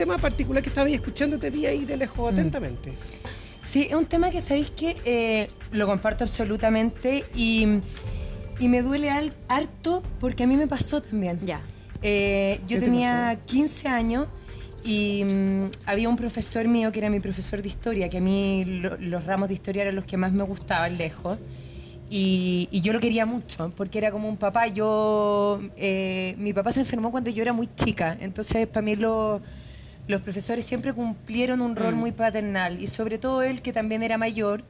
tema particular que estaba escuchando, te vi ahí de lejos atentamente. Sí, es un tema que sabéis que lo comparto absolutamente y me duele harto porque a mí me pasó también. Ya. Yo tenía 15 años y había un profesor mío que era mi profesor de historia, que a mí los ramos de historia eran los que más me gustaban lejos. Y yo lo quería mucho, porque era como un papá. Mi papá se enfermó cuando yo era muy chica, entonces para mí los profesores siempre cumplieron un rol muy paternal, y sobre todo él, que también era mayor,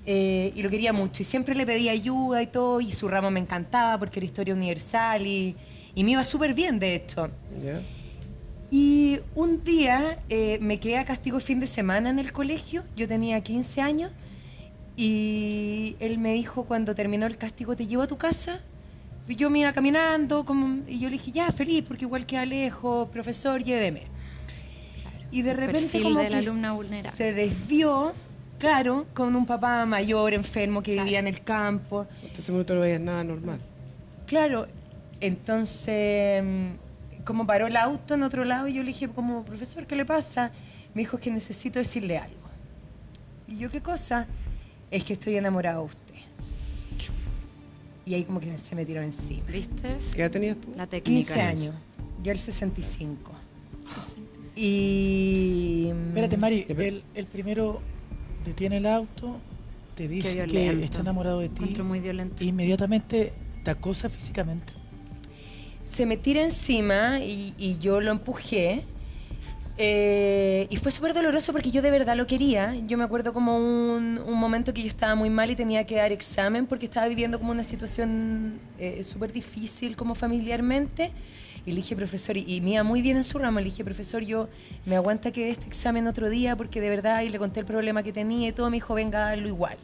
y lo quería mucho, y siempre le pedía ayuda y todo, y su ramo me encantaba porque era historia universal, y me iba súper bien, de hecho. ¿Ya? Y un día me quedé a castigo el fin de semana en el colegio, yo tenía 15 años, y él me dijo, cuando terminó el castigo, ¿te llevo a tu casa? Y yo me iba caminando, y yo le dije, ya, feliz, porque igual queda lejos, profesor, lléveme. Y de repente como de la que alumna vulnerable. se desvió, claro, con un papá mayor, enfermo, que vivía en el campo. Hasta ese momento no veías nada normal. Claro, entonces, como paró el auto en otro lado, y yo le dije, como, profesor, ¿qué le pasa? Me dijo, es que necesito decirle algo. Y yo, ¿qué cosa? Es que estoy enamorado de usted. Y ahí como que se me tiró encima. ¿Viste? ¿Qué edad tenías tú? La técnica. 15 años, yo el 65. Y... Espérate, Mari, el primero detiene el auto, te dice que está enamorado de ti. Encuentro muy violento. Inmediatamente te acosa físicamente. Se me tira encima y yo lo empujé. Y fue súper doloroso porque yo de verdad lo quería. Yo me acuerdo como un momento que yo estaba muy mal y tenía que dar examen porque estaba viviendo como una situación súper difícil como familiarmente. Y le dije, profesor, y me iba muy bien en su ramo, le dije, profesor, yo me aguanta que dé este examen otro día porque de verdad, y le conté el problema que tenía y todo, me dijo, venga, hazlo igual.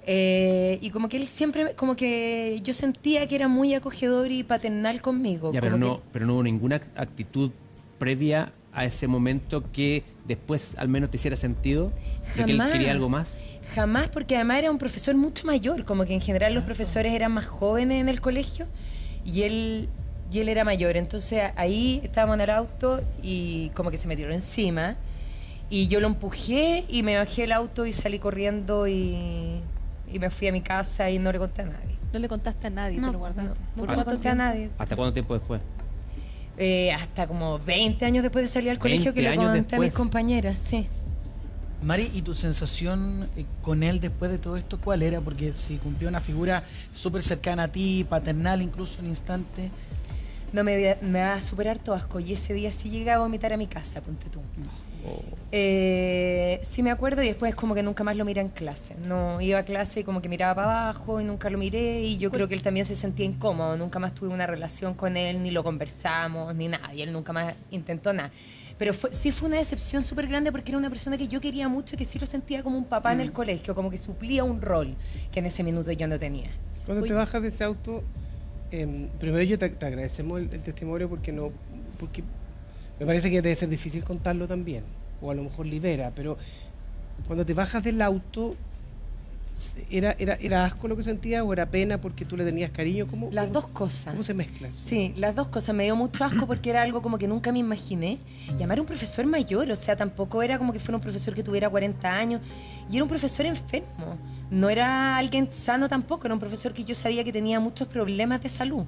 Y como que él siempre, como que yo sentía que era muy acogedor y paternal conmigo. Ya, pero no hubo ninguna actitud previa a ese momento que después al menos te hiciera sentido de que él quería algo más. Jamás, porque además era un profesor mucho mayor, como que en general los profesores eran más jóvenes en el colegio y él era mayor. Entonces ahí estábamos en el auto y como que se me tiró encima y yo lo empujé y me bajé el auto y salí corriendo y me fui a mi casa y no le conté a nadie. No le contaste a nadie, No, te lo guardaste. No le conté a nadie. ¿Hasta cuánto tiempo después? Hasta como 20 años después de salir al colegio que le conté a mis compañeras, sí. Mari, ¿y tu sensación con él después de todo esto cuál era? Porque si cumplió una figura súper cercana a ti, paternal incluso en instante. No, me va a superar todo asco. Y ese día sí llegué a vomitar a mi casa, ponte tú. Sí me acuerdo, y después como que nunca más lo miré en clase. No iba a clase y como que miraba para abajo y nunca lo miré, y yo creo que él también se sentía incómodo. Nunca más tuve una relación con él, ni lo conversamos, ni nada, y él nunca más intentó nada. Pero sí fue una decepción súper grande porque era una persona que yo quería mucho y que sí lo sentía como un papá en el colegio, como que suplía un rol que en ese minuto yo no tenía. Cuando te bajas de ese auto, primero yo te agradecemos el testimonio porque me parece que debe ser difícil contarlo también, o a lo mejor libera, pero cuando te bajas del auto, ¿era asco lo que sentías o era pena porque tú le tenías cariño? Las dos cosas. ¿Cómo se mezclan? Sí, las dos cosas. Me dio mucho asco porque era algo como que nunca me imaginé. Llamar a un profesor mayor, o sea, tampoco era como que fuera un profesor que tuviera 40 años, y era un profesor enfermo. No era alguien sano tampoco, era un profesor que yo sabía que tenía muchos problemas de salud.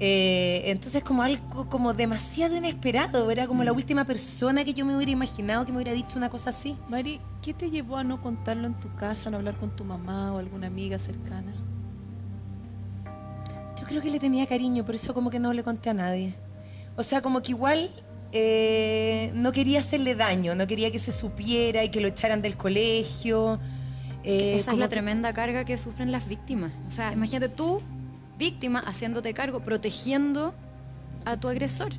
Entonces como algo como demasiado inesperado, era como la última persona que yo me hubiera imaginado que me hubiera dicho una cosa así. Mari, ¿qué te llevó a no contarlo en tu casa, no hablar con tu mamá o alguna amiga cercana? Yo creo que le tenía cariño, por eso como que no le conté a nadie. O sea, como que igual no quería hacerle daño, no quería que se supiera y que lo echaran del colegio. Esa es la tremenda carga que sufren las víctimas. O sea, imagínate tú, víctima, haciéndote cargo, protegiendo a tu agresor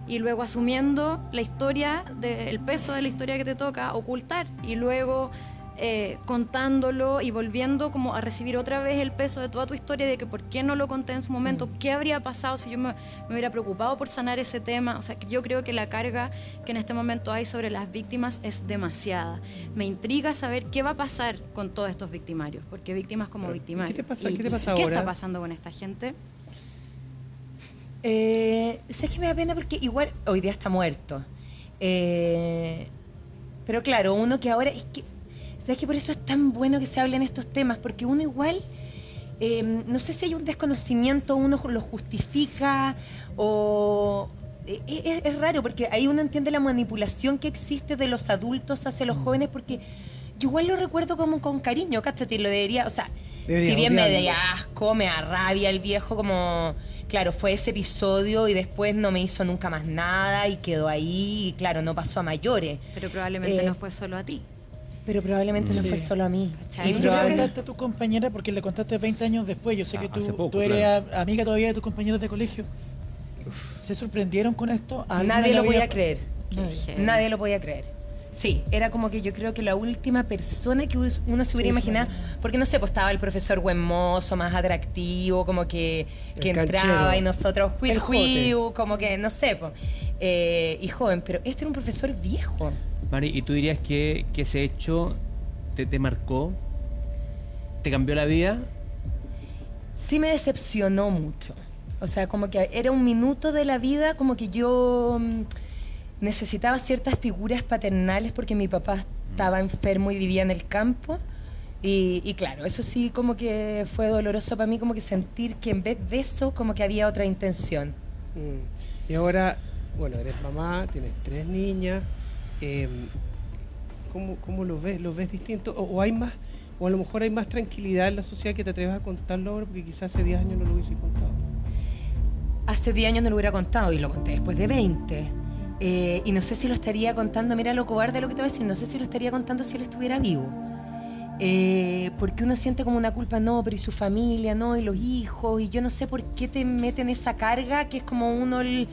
y luego asumiendo la historia, el peso de la historia que te toca ocultar, y luego contándolo y volviendo como a recibir otra vez el peso de toda tu historia, de que por qué no lo conté en su momento, qué habría pasado si yo me hubiera preocupado por sanar ese tema. O sea, que yo creo que la carga que en este momento hay sobre las víctimas es demasiada. Me intriga saber qué va a pasar con todos estos victimarios, porque víctimas como victimarios. ¿Qué te pasa ahora? ¿Qué está pasando con esta gente? ¿Sabes qué me da pena? Porque igual hoy día está muerto. Pero claro, uno que ahora... Es que, ¿sabes que por eso es tan bueno que se hablen estos temas? Porque uno igual... no sé si hay un desconocimiento, uno lo justifica o... Es raro porque ahí uno entiende la manipulación que existe de los adultos hacia los jóvenes, porque yo igual lo recuerdo como con cariño, cáchate, lo debería, o sea, si bien me da asco, me da rabia el viejo, como, claro, fue ese episodio y después no me hizo nunca más nada y quedó ahí y claro, no pasó a mayores. Pero probablemente no fue solo a ti. Pero probablemente no fue solo a mí. ¿Cachai? Y ¿Tú le probablemente... contaste a tu compañera, porque le contaste 20 años después, yo sé que hace poco, tú eres claro. amiga todavía de tus compañeros de colegio, ¿se sorprendieron con esto? Nadie lo podía creer. Nadie. Nadie lo podía creer. Sí, era como que yo creo que la última persona que uno se hubiera imaginado, porque no sé, pues estaba el profesor buen mozo, más atractivo, como que entraba canchero. y nosotros El jote. como que no sé, pues, y joven, pero este era un profesor viejo. Mari, ¿y tú dirías que ese hecho te marcó? ¿Te cambió la vida? Sí me decepcionó mucho. O sea, como que era un minuto de la vida, como que yo necesitaba ciertas figuras paternales porque mi papá estaba enfermo y vivía en el campo. Y claro, eso sí como que fue doloroso para mí, como que sentir que en vez de eso, como que había otra intención. Y ahora, bueno, eres mamá, tienes 3 niñas. ¿Cómo lo ves? ¿Lo ves distinto? ¿O hay más, o a lo mejor hay más tranquilidad en la sociedad que te atreves a contarlo ahora? Porque quizás hace 10 años no lo hubiese contado. Hace 10 años no lo hubiera contado y lo conté después de 20. Y no sé si lo estaría contando, mira lo cobarde lo que te voy a decir, no sé si lo estaría contando si él estuviera vivo. Porque uno siente como una culpa, no, pero y su familia, no, y los hijos, y yo no sé por qué te meten esa carga, que es como uno el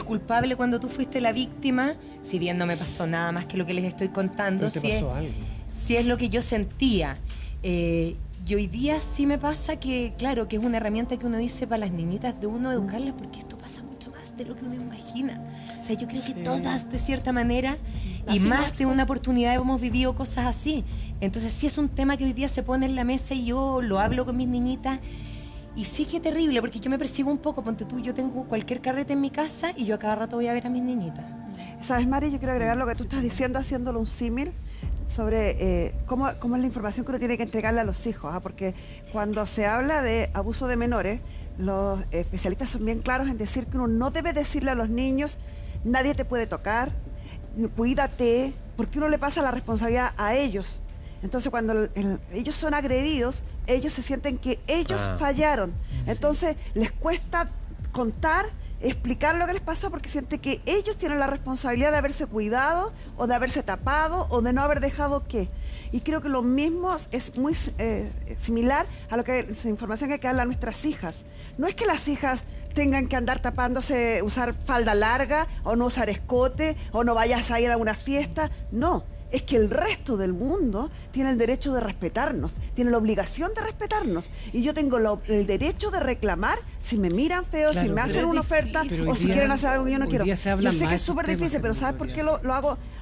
culpable cuando tú fuiste la víctima, si bien no me pasó nada más que lo que les estoy contando, Pero te pasó algo. si es lo que yo sentía. Y hoy día sí me pasa que, claro, que es una herramienta que uno dice para las niñitas de uno educarlas, porque esto pasa mucho más de lo que uno imagina. O sea, yo creo que todas, de cierta manera, y Así más más, de po. una oportunidad hemos vivido cosas así. Entonces sí es un tema que hoy día se pone en la mesa y yo lo hablo con mis niñitas. Y sí que es terrible, porque yo me persigo un poco. Ponte tú, yo tengo cualquier carrete en mi casa y yo a cada rato voy a ver a mis niñitas. ¿Sabes, Mari? Yo quiero agregar lo que tú estás diciendo, haciéndolo un símil sobre cómo es la información que uno tiene que entregarle a los hijos. Porque cuando se habla de abuso de menores, los especialistas son bien claros en decir que uno no debe decirle a los niños, nadie te puede tocar, cuídate, porque uno le pasa la responsabilidad a ellos. Entonces, cuando ellos son agredidos, ellos se sienten que ellos fallaron. Entonces, les cuesta contar, explicar lo que les pasó porque sienten que ellos tienen la responsabilidad de haberse cuidado o de haberse tapado o de no haber dejado qué. Y creo que lo mismo es muy similar a lo que esa información que hay que darle a nuestras hijas. No es que las hijas tengan que andar tapándose, usar falda larga o no usar escote o no vayas a ir a una fiesta. No. Es que el resto del mundo tiene el derecho de respetarnos, tiene la obligación de respetarnos. Y yo tengo el derecho de reclamar si me miran feo, Claro, si me pero hacen es una difícil. oferta Pero o hoy si día- quieren hacer algo que yo no hoy quiero. día se habla Yo sé más que de es esos súper temas difícil, pero en ¿sabes por qué realidad. lo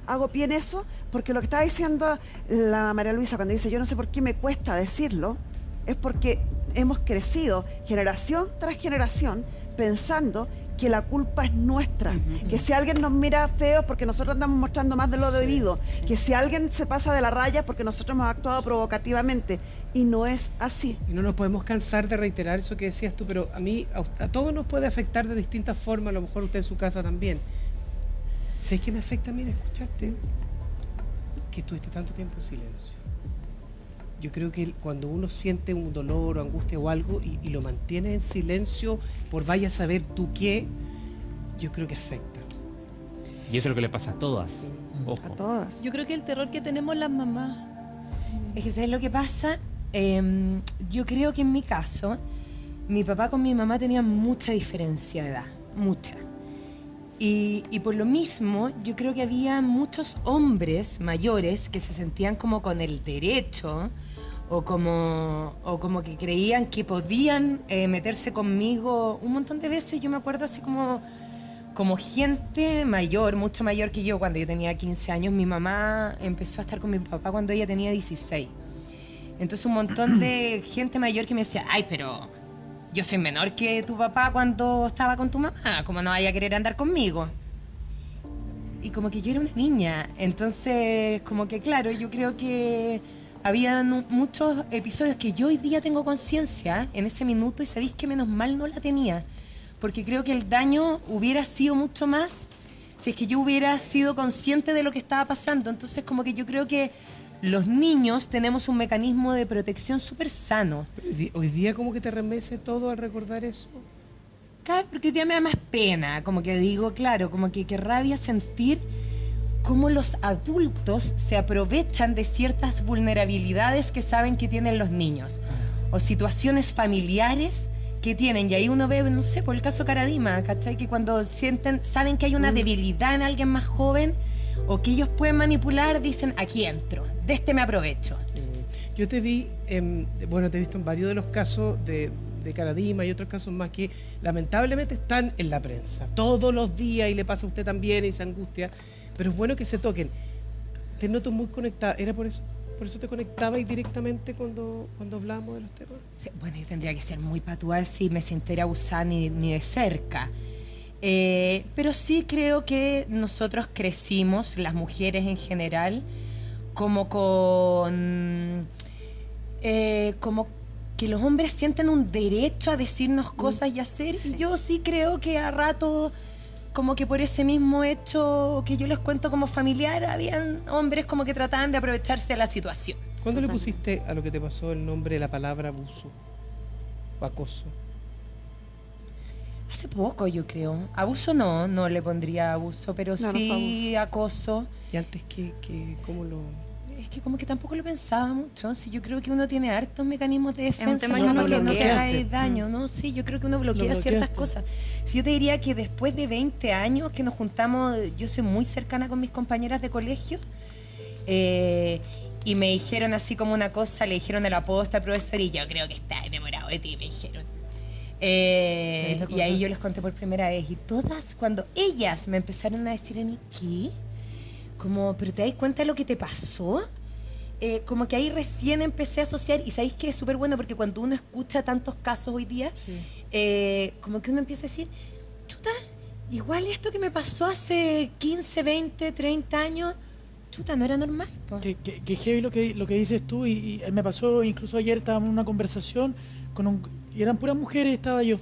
hago pie en eso? Porque lo que estaba diciendo la María Luisa cuando dice yo no sé por qué me cuesta decirlo, es porque hemos crecido generación tras generación pensando que la culpa es nuestra, que si alguien nos mira feo es porque nosotros andamos mostrando más de lo debido, que si alguien se pasa de la raya es porque nosotros hemos actuado provocativamente, y no es así. Y no nos podemos cansar de reiterar eso que decías tú, pero a mí, a todos nos puede afectar de distintas formas, a lo mejor usted en su casa también. ¿Sabes qué me afecta a mí de escucharte? Que estuviste tanto tiempo en silencio. Yo creo que cuando uno siente un dolor o angustia o algo y lo mantiene en silencio por vaya a saber tú qué, yo creo que afecta. Y eso es lo que le pasa a todas. A Ojo. todas. Yo creo que el terror que tenemos las mamás. Es que ¿sabes lo que pasa? Yo creo que en mi caso, mi papá con mi mamá tenían mucha diferencia de edad, mucha. Y por lo mismo, yo creo que había muchos hombres mayores que se sentían como con el derecho o como que creían que podían meterse conmigo un montón de veces. Yo me acuerdo así como gente mayor, mucho mayor que yo. Cuando yo tenía 15 años, mi mamá empezó a estar con mi papá cuando ella tenía 16. Entonces un montón de gente mayor que me decía, ay, pero yo soy menor que tu papá cuando estaba con tu mamá, ¿cómo no vaya a querer andar conmigo? y como que yo era una niña. Entonces, como que claro, yo creo que habían muchos episodios que yo hoy día tengo conciencia en ese minuto y sabéis que menos mal no la tenía. Porque creo que el daño hubiera sido mucho más si es que yo hubiera sido consciente de lo que estaba pasando. Entonces, como que yo creo que los niños tenemos un mecanismo de protección súper sano. Pero hoy día como que te remece todo al recordar eso. Claro, porque hoy día me da más pena, como que digo, claro, como que qué rabia sentir cómo los adultos se aprovechan de ciertas vulnerabilidades que saben que tienen los niños, o situaciones familiares que tienen, y ahí uno ve, no sé, por el caso Caradima, ¿cachai? Que cuando saben que hay una debilidad en alguien más joven, o que ellos pueden manipular, dicen, aquí entro, de este me aprovecho. Yo te vi, te he visto en varios de los casos de Caradima y otros casos más que lamentablemente están en la prensa todos los días y le pasa a usted también y se angustia, pero es bueno que se toquen. Te noto muy conectada, ¿era por eso? ¿Por eso te conectabas directamente cuando hablábamos de los temas? Sí, bueno, yo tendría que ser muy patúa si me sintiera abusada ni de cerca. Pero sí creo que nosotros crecimos, las mujeres en general, como con... como que los hombres sienten un derecho a decirnos cosas y hacer. Sí. Y yo sí creo que a rato, como que por ese mismo hecho que yo les cuento como familiar, habían hombres como que trataban de aprovecharse de la situación. ¿Cuándo le pusiste a lo que te pasó el nombre de la palabra abuso o acoso? Hace poco, yo creo. Abuso no le pondría abuso, pero no, sí no acoso. ¿Y antes cómo lo...? Es que como que tampoco lo pensaba mucho. Sí, yo creo que uno tiene hartos mecanismos de defensa. Es un tema que uno no trae daño, ¿no? Sí, yo creo que uno bloquea ciertas cosas. Sí, yo te diría que después de 20 años que nos juntamos, yo soy muy cercana con mis compañeras de colegio, y me dijeron así como una cosa, le dijeron a la posta, profesor, y yo creo que está enamorado de ti, me dijeron. Y ahí yo les conté por primera vez, y todas, cuando ellas me empezaron a decir a mí, ¿qué? Como, ¿pero te das cuenta de lo que te pasó? Como que ahí recién empecé a asociar, y sabéis que es súper bueno porque cuando uno escucha tantos casos hoy día, como que uno empieza a decir, chuta, igual esto que me pasó hace 15, 20, 30 años, chuta, no era normal. Que heavy lo que dices tú, y me pasó incluso ayer, estábamos en una conversación y eran puras mujeres, estaba yo.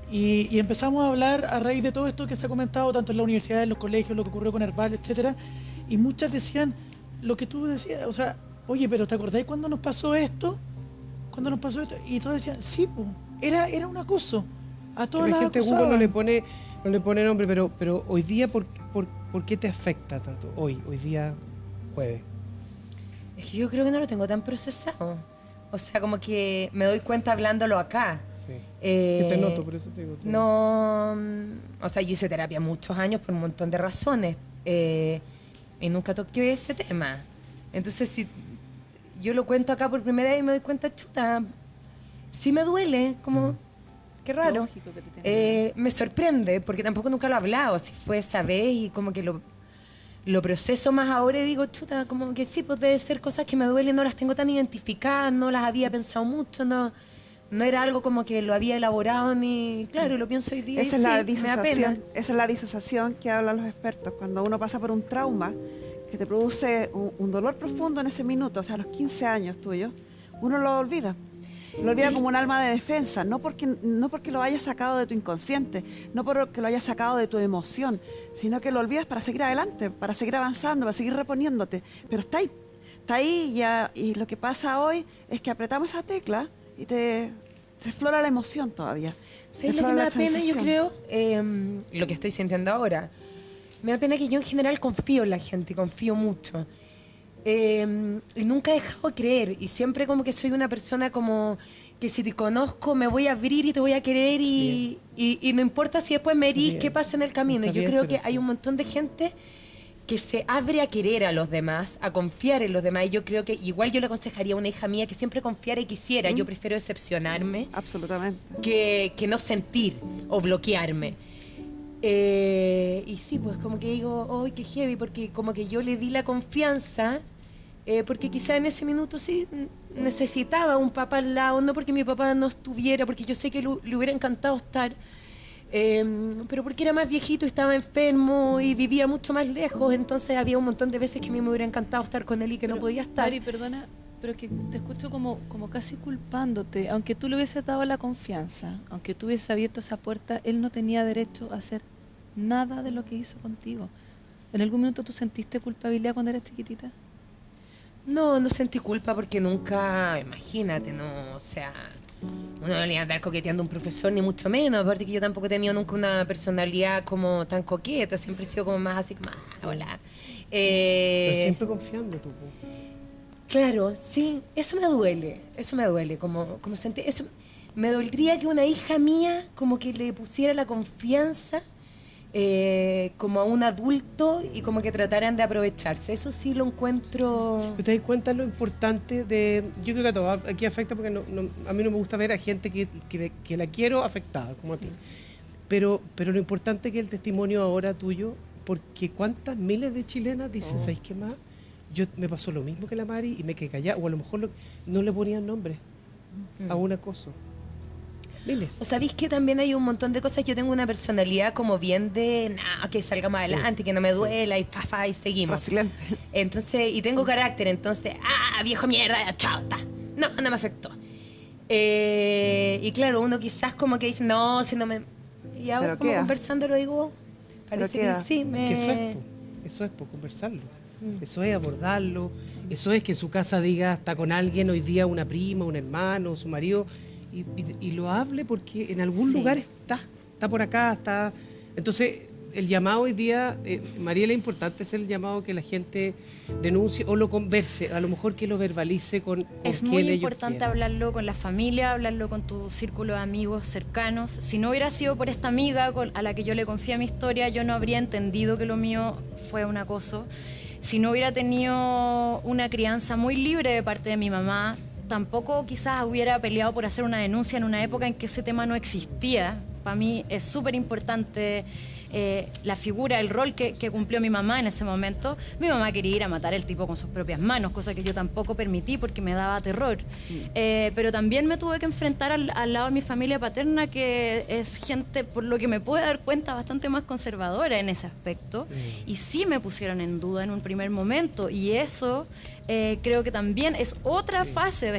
Y empezamos a hablar a raíz de todo esto que se ha comentado, tanto en la universidad, en los colegios, lo que ocurrió con Herbal, etcétera. Y muchas decían lo que tú decías, o sea, oye, pero ¿te acordás cuando nos pasó esto? ¿Cuándo nos pasó esto? Y todos decían, sí, pues, era un acoso. A todas las gente acosaban. Google no le pone nombre, pero hoy día, ¿por qué te afecta tanto? Hoy día jueves. Es que yo creo que no lo tengo tan procesado. O sea, como que me doy cuenta hablándolo acá. Sí. Te noto, por eso te digo. No, o sea, yo hice terapia muchos años por un montón de razones. Y nunca toqué ese tema. Entonces, si yo lo cuento acá por primera vez y me doy cuenta, chuta, sí me duele, como, qué raro. Me sorprende, porque tampoco nunca lo he hablado, si fue esa vez y como que lo proceso más ahora y digo, chuta, como que sí, pues debe ser cosas que me duelen, no las tengo tan identificadas, no las había pensado mucho, no era algo como que lo había elaborado ni... Claro, lo pienso hoy día. Esa es la disociación. Esa es la disociación que hablan los expertos. Cuando uno pasa por un trauma que te produce un dolor profundo en ese minuto, o sea, a los 15 años tuyos, uno lo olvida. Lo olvida como un arma de defensa, no porque lo hayas sacado de tu inconsciente, no porque lo hayas sacado de tu emoción, sino que lo olvidas para seguir adelante, para seguir avanzando, para seguir reponiéndote. Pero está ahí ya, y lo que pasa hoy es que apretamos esa tecla y te explora la emoción todavía. ¿Sabes lo que me da pena, yo creo? Lo que estoy sintiendo ahora. Me da pena que yo en general confío en la gente, confío mucho. Y nunca he dejado de creer. Y siempre como que soy una persona como que si te conozco me voy a abrir y te voy a querer y no importa si después me herís, qué pasa en el camino. Yo creo que hay un montón de gente que se abre a querer a los demás, a confiar en los demás. Y yo creo que igual yo le aconsejaría a una hija mía que siempre confiara y quisiera. Yo prefiero decepcionarme absolutamente que no sentir o bloquearme. Y sí, pues como que digo, ¡ay, qué heavy! Porque como que yo le di la confianza, porque quizá en ese minuto sí necesitaba un papá al lado, no porque mi papá no estuviera, porque yo sé que le hubiera encantado estar. Pero porque era más viejito, estaba enfermo y vivía mucho más lejos, entonces había un montón de veces que a mí me hubiera encantado estar con él y que no podía estar. Mari, perdona, pero que te escucho como casi culpándote. Aunque tú le hubieses dado la confianza, aunque tú hubieses abierto esa puerta, él no tenía derecho a hacer nada de lo que hizo contigo. ¿En algún minuto tú sentiste culpabilidad cuando eras chiquitita? No sentí culpa porque nunca, imagínate, no, o sea, uno no le iba a andar coqueteando a un profesor ni mucho menos, aparte que yo tampoco he tenido nunca una personalidad como tan coqueta, siempre he sido como más así como, hola. Pero siempre confiando tú. Po. Claro, sí, eso me duele, como sentir, eso, me dolería que una hija mía como que le pusiera la confianza como a un adulto y como que trataran de aprovecharse. Eso sí lo encuentro... ¿Te das cuenta lo importante de...? Yo creo que a todos aquí afecta porque a mí no me gusta ver a gente que la quiero afectada, como a ti. Pero lo importante que el testimonio ahora tuyo, porque cuántas miles de chilenas dicen, ¿sabes qué más? Me pasó lo mismo que la Mari y me quedé callada, o a lo mejor no le ponían nombre a un acoso. Miles. O sabéis que también hay un montón de cosas. Yo tengo una personalidad como bien de que salgamos adelante, que no me duela y y seguimos. Resiliente. Entonces, y tengo carácter, entonces, viejo mierda, chao, ta. No me afectó. Y claro, uno quizás como que dice, no, si no me... Y ahora como conversando lo digo, parece que sí, Que eso es por conversarlo. Eso es abordarlo. Eso es que en su casa diga, está con alguien hoy día, una prima, un hermano, su marido... Y lo hable porque en algún lugar está por acá, está... Entonces, el llamado hoy día, Mariela, importante es el llamado que la gente denuncie o lo converse, a lo mejor que lo verbalice con es quien muy ellos importante quieran. hablarlo con la familia, hablarlo con tu círculo de amigos cercanos. Si no hubiera sido por esta amiga a la que yo le confié mi historia, yo no habría entendido que lo mío fue un acoso. Si no hubiera tenido una crianza muy libre de parte de mi mamá, tampoco quizás hubiera peleado por hacer una denuncia en una época en que ese tema no existía. Para mí es súper importante la figura, el rol que cumplió mi mamá en ese momento. Mi mamá quería ir a matar al tipo con sus propias manos, cosa que yo tampoco permití porque me daba terror. Pero también me tuve que enfrentar al lado de mi familia paterna, que es gente, por lo que me puedo dar cuenta, bastante más conservadora en ese aspecto. Y sí me pusieron en duda en un primer momento. Y eso creo que también es otra fase de